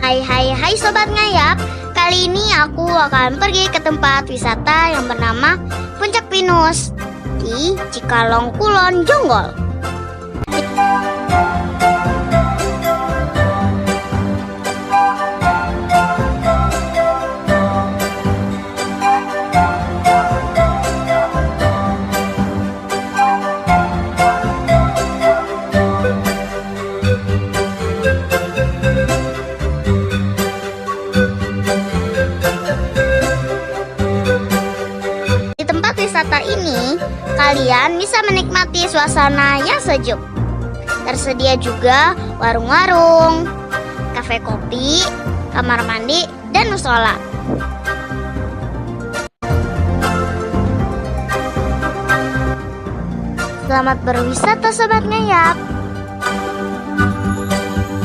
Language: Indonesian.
Hai Sobat Ngayap. Kali ini aku akan pergi ke tempat wisata yang bernama Puncak Pinus di Cikalong, Kulon, Jonggol. Di tempat wisata ini, kalian bisa menikmati suasana yang sejuk. Tersedia juga warung-warung, kafe kopi, kamar mandi, dan musola. Selamat berwisata Sobat Ngayap.